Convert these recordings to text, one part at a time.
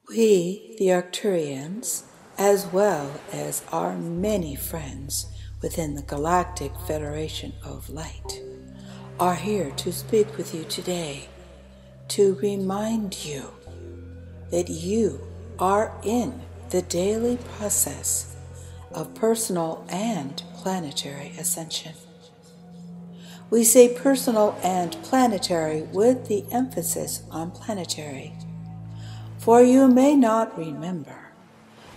We, the Arcturians, as well as our many friends within the Galactic Federation of Light, are here to speak with you today to remind you that you are in the daily process of personal and planetary ascension. We say personal and planetary with the emphasis on planetary, for you may not remember,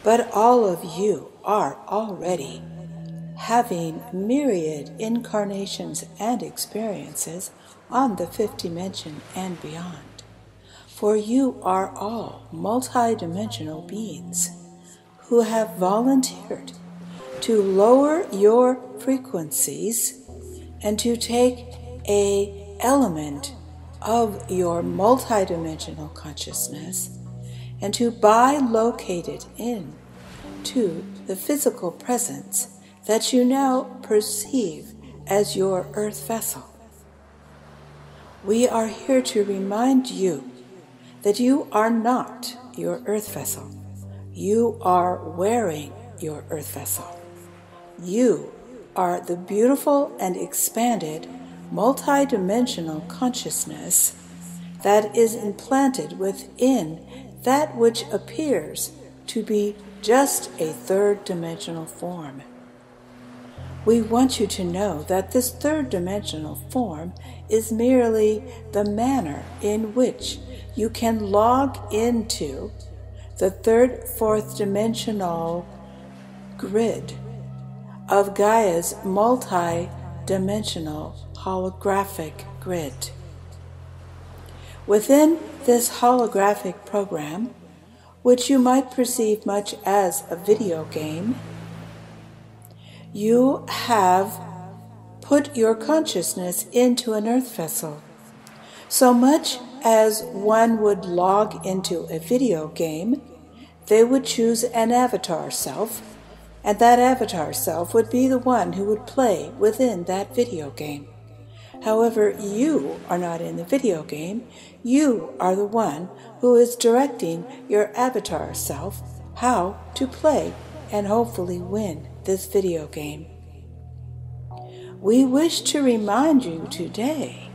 but all of you are already having myriad incarnations and experiences on the fifth dimension and beyond. For you are all multidimensional beings who have volunteered to lower your frequencies and to take an element of your multidimensional consciousness and to bilocate it into the physical presence that you now perceive as your earth vessel. We are here to remind you that you are not your earth vessel. You are wearing your earth vessel. You are the beautiful and expanded multidimensional consciousness that is implanted within that which appears to be just a third dimensional form. We want you to know that this third dimensional form is merely the manner in which you can log into the third, fourth dimensional grid of Gaia's multi-dimensional holographic grid. Within this holographic program, which you might perceive much as a video game, you have put your consciousness into an earth vessel, so much as one would log into a video game. They would choose an avatar self, and that avatar self would be the one who would play within that video game. However, you are not in the video game. You are the one who is directing your avatar self how to play and hopefully win this video game. We wish to remind you today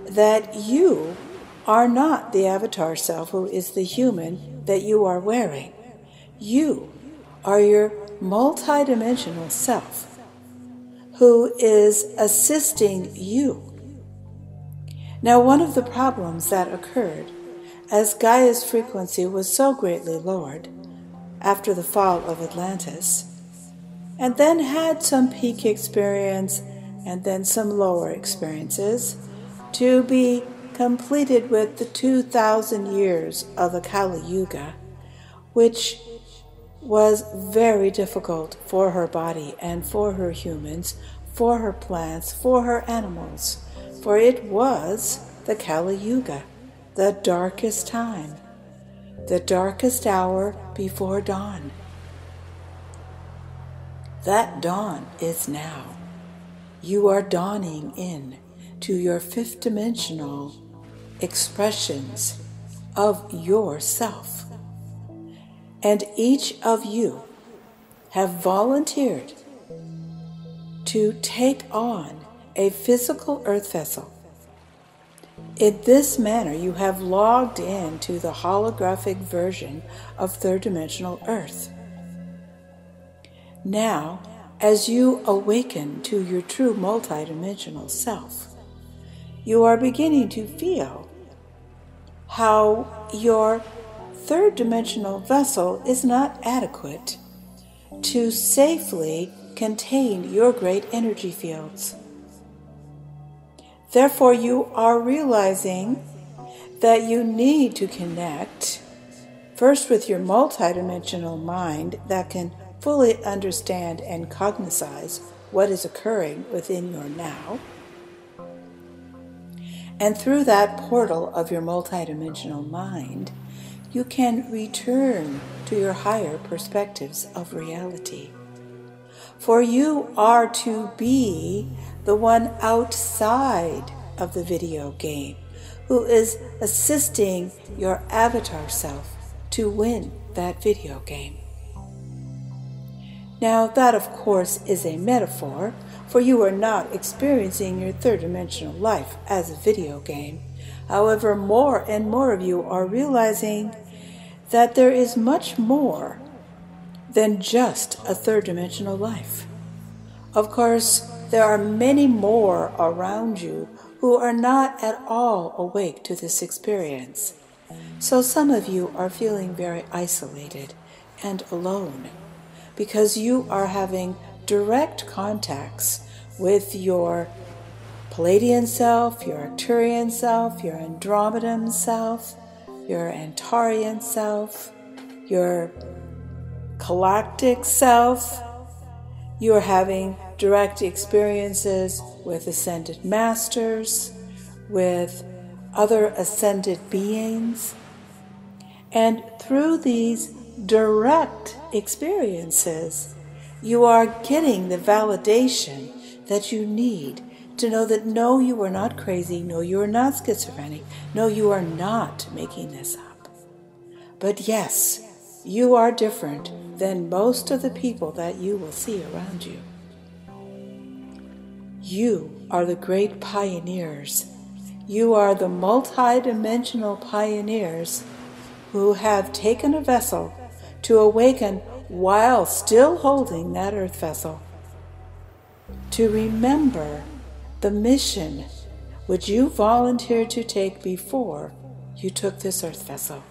that you are not the avatar self who is the human that you are wearing. You are your multidimensional self who is assisting you. Now, one of the problems that occurred as Gaia's frequency was so greatly lowered after the fall of Atlantis, and then had some peak experience and then some lower experiences to be completed with the 2,000 years of the Kali Yuga, which was very difficult for her body and for her humans, for her plants, for her animals, for it was the Kali Yuga, the darkest time, the darkest hour before dawn. That dawn is now. You are dawning in to your fifth dimensional expressions of yourself. And each of you have volunteered to take on a physical earth vessel. In this manner, you have logged in to the holographic version of third dimensional earth. Now, as you awaken to your true multidimensional self, you are beginning to feel how your third dimensional vessel is not adequate to safely contain your great energy fields. Therefore, you are realizing that you need to connect first with your multidimensional mind that can fully understand and cognize what is occurring within your now. And through that portal of your multidimensional mind, you can return to your higher perspectives of reality. For you are to be the one outside of the video game who is assisting your avatar self to win that video game. Now, that of course is a metaphor, for you are not experiencing your third-dimensional life as a video game. However, more and more of you are realizing that there is much more than just a third-dimensional life. Of course, there are many more around you who are not at all awake to this experience. So some of you are feeling very isolated and alone because you are having direct contacts with your Palladian self, your Arcturian self, your Andromedan self, your Antarian self, your galactic self. You are having direct experiences with ascended masters, with other ascended beings. And through these direct experiences, you are getting the validation that you need to know that no, you are not crazy, no, you are not schizophrenic, no, you are not making this up. But yes, you are different than most of the people that you will see around you. You are the great pioneers. You are the multi-dimensional pioneers who have taken a vessel to awaken while still holding that earth vessel, to remember the mission which you volunteered to take before you took this earth vessel.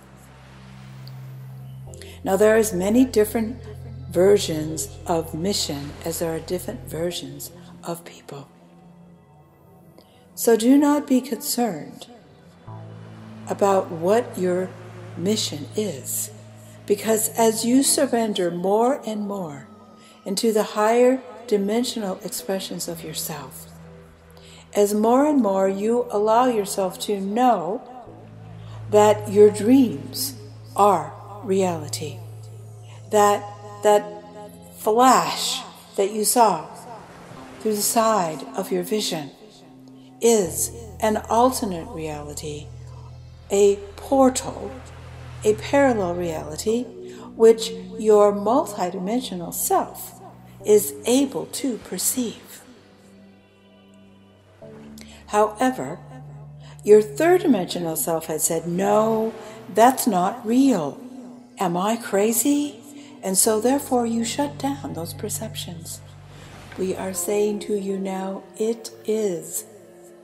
Now, there is many different versions of mission as there are different versions of people. So do not be concerned about what your mission is, because as you surrender more and more into the higher dimensional expressions of yourself, as more and more you allow yourself to know that your dreams are reality, that flash that you saw through the side of your vision is an alternate reality, a portal, a parallel reality which your multidimensional self is able to perceive. However, your third-dimensional self had said, no, that's not real. Am I crazy? And so therefore you shut down those perceptions. We are saying to you now, it is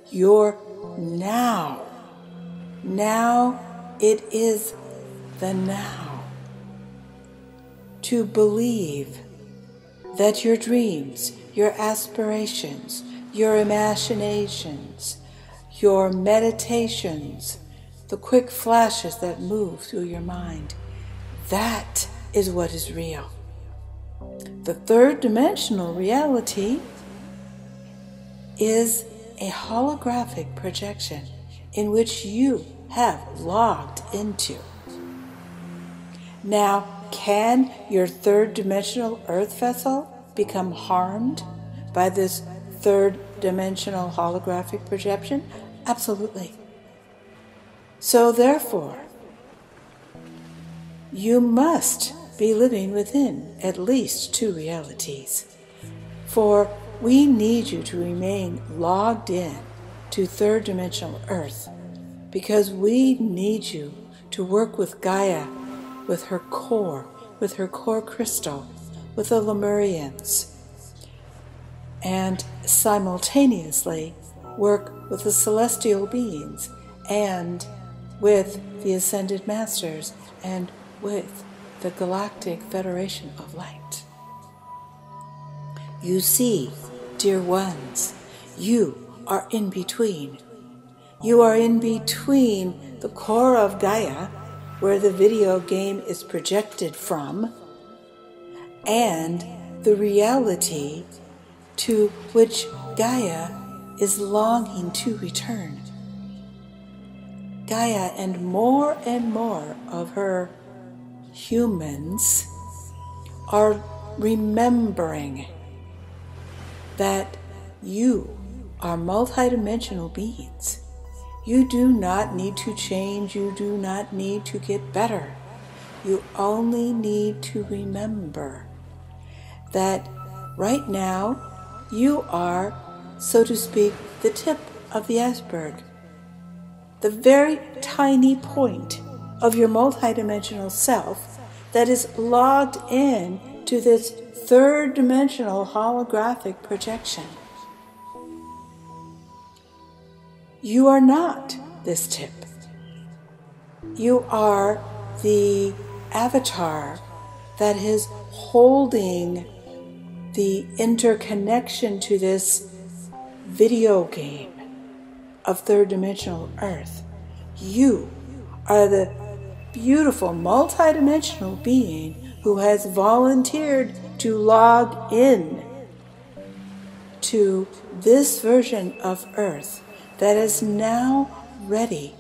your now. Now it is the now. To believe that your dreams, your aspirations, your imaginations, your meditations, the quick flashes that move through your mind, that is what is real. The third dimensional reality is a holographic projection in which you have logged into. Now, can your third dimensional earth vessel become harmed by this third dimensional holographic projection? Absolutely. So therefore, you must be living within at least two realities. For we need you to remain logged in to third dimensional earth, because we need you to work with Gaia, with her core crystal, with the Lemurians, and simultaneously work with the celestial beings and with the ascended masters and with the Galactic Federation of Light. You see, dear ones, you are in between. You are in between the core of Gaia, where the video game is projected from, and the reality to which Gaia is longing to return. Gaia and more of her humans are remembering that you are multidimensional beings. You do not need to change. You do not need to get better. You only need to remember that right now you are, so to speak, the tip of the iceberg, the very tiny point of your multidimensional self that is logged in to this third-dimensional holographic projection. You are not this tip. You are the avatar that is holding the interconnection to this video game of third-dimensional Earth. You are the beautiful multidimensional being who has volunteered to log in to this version of Earth that is now ready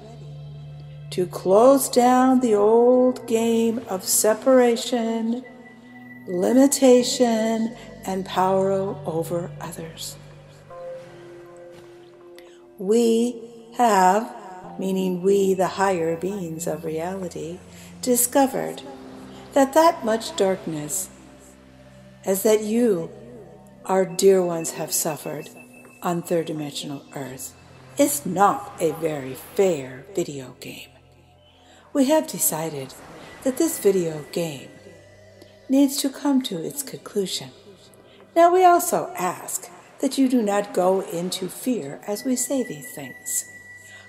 to close down the old game of separation, limitation, and power over others. We have, meaning we, the higher beings of reality, discovered that much darkness, as that you, our dear ones, have suffered on third-dimensional Earth, is not a very fair video game. We have decided that this video game needs to come to its conclusion. Now we also ask that you do not go into fear as we say these things,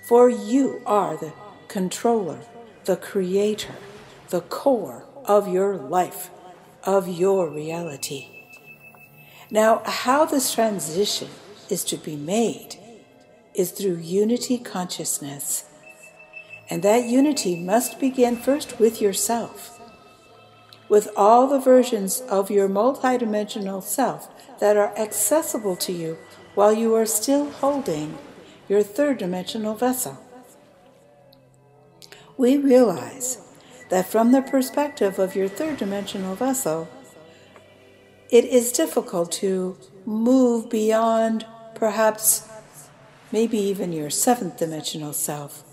for you are the controller, the creator, the core of your life, of your reality. Now, how this transition is to be made is through unity consciousness, and that unity must begin first with yourself, with all the versions of your multidimensional self that are accessible to you while you are still holding your third-dimensional vessel. We realize that from the perspective of your third-dimensional vessel, it is difficult to move beyond perhaps maybe even your seventh-dimensional self.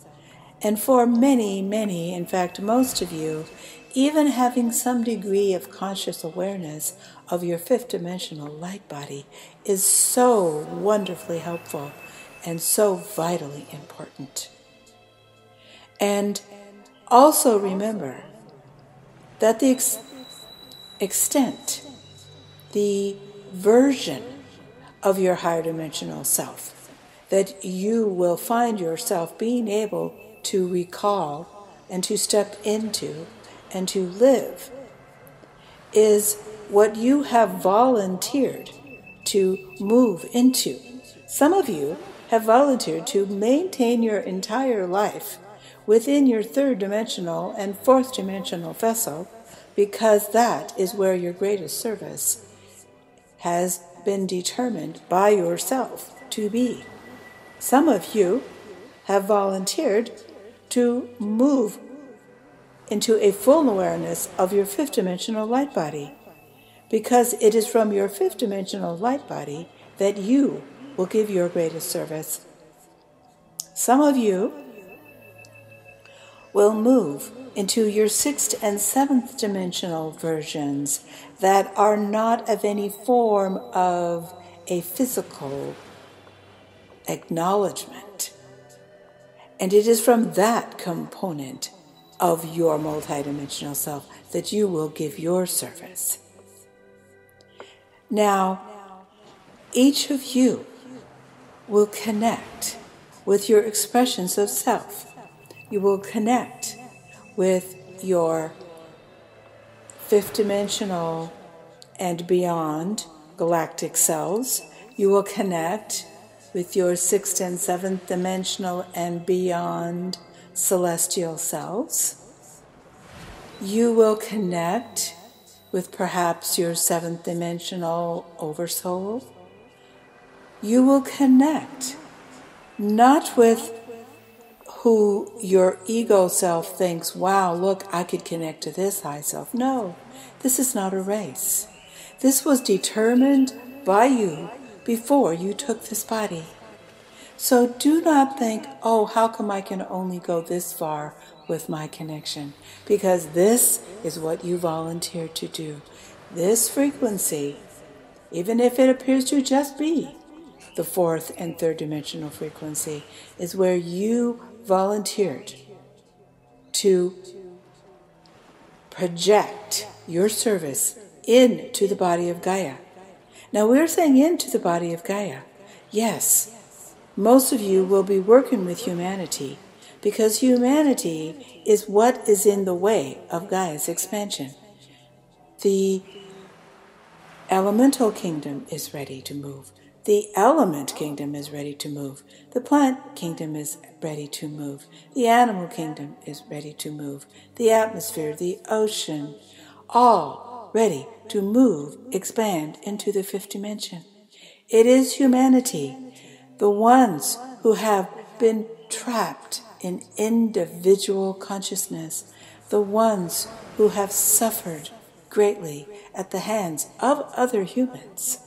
And for many, in fact most of you, even having some degree of conscious awareness of your fifth-dimensional light body is so wonderfully helpful and so vitally important. And also remember that the extent, the version of your higher dimensional self that you will find yourself being able to recall and to step into and to live is what you have volunteered to move into. Some of you have volunteered to maintain your entire life within your third-dimensional and fourth-dimensional vessel because that is where your greatest service has been determined by yourself to be. Some of you have volunteered to move into a full awareness of your fifth-dimensional light body, because it is from your fifth-dimensional light body that you will give your greatest service. Some of you will move into your sixth and seventh dimensional versions that are not of any form of a physical acknowledgement. And it is from that component of your multidimensional self that you will give your service. Now, each of you will connect with your expressions of self. You will connect with your fifth dimensional and beyond galactic selves. You will connect with your sixth and seventh dimensional and beyond celestial selves. You will connect with perhaps your seventh dimensional oversoul. You will connect not with who your ego self thinks, wow, look, I could connect to this high self. No, this is not a race. This was determined by you before you took this body. So do not think, oh, how come I can only go this far with my connection, because this is what you volunteered to do. This frequency, even if it appears to just be the fourth and third dimensional frequency, is where you volunteered to project your service into the body of Gaia. Now we're saying into the body of Gaia. Yes, most of you will be working with humanity, because humanity is what is in the way of Gaia's expansion. The elemental kingdom is ready to move. The element kingdom is ready to move. The plant kingdom is ready to move. The animal kingdom is ready to move. The atmosphere, the ocean, all ready to move, expand into the fifth dimension. It is humanity, the ones who have been trapped in individual consciousness, the ones who have suffered greatly at the hands of other humans.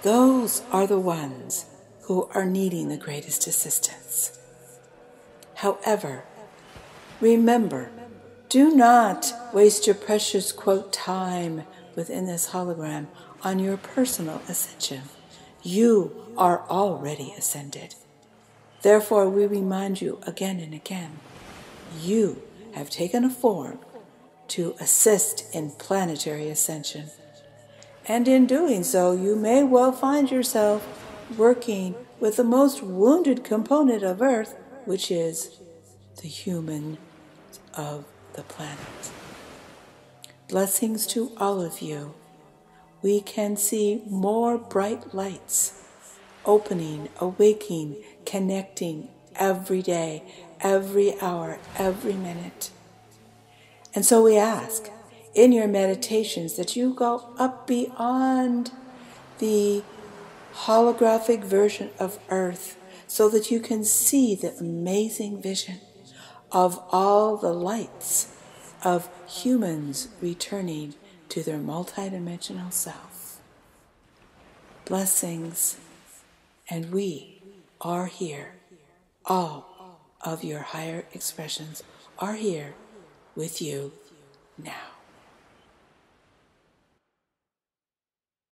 Those are the ones who are needing the greatest assistance. However, remember, do not waste your precious, quote, time within this hologram on your personal ascension. You are already ascended. Therefore, we remind you again and again, you have taken a form to assist in planetary ascension. And in doing so, you may well find yourself working with the most wounded component of Earth, which is the human of the planet. Blessings to all of you. We can see more bright lights opening, awaking, connecting every day, every hour, every minute. And so we ask in your meditations that you go up beyond the holographic version of Earth so that you can see the amazing vision of all the lights of humans returning to their multidimensional self. Blessings, and we are here. All of your higher expressions are here with you now.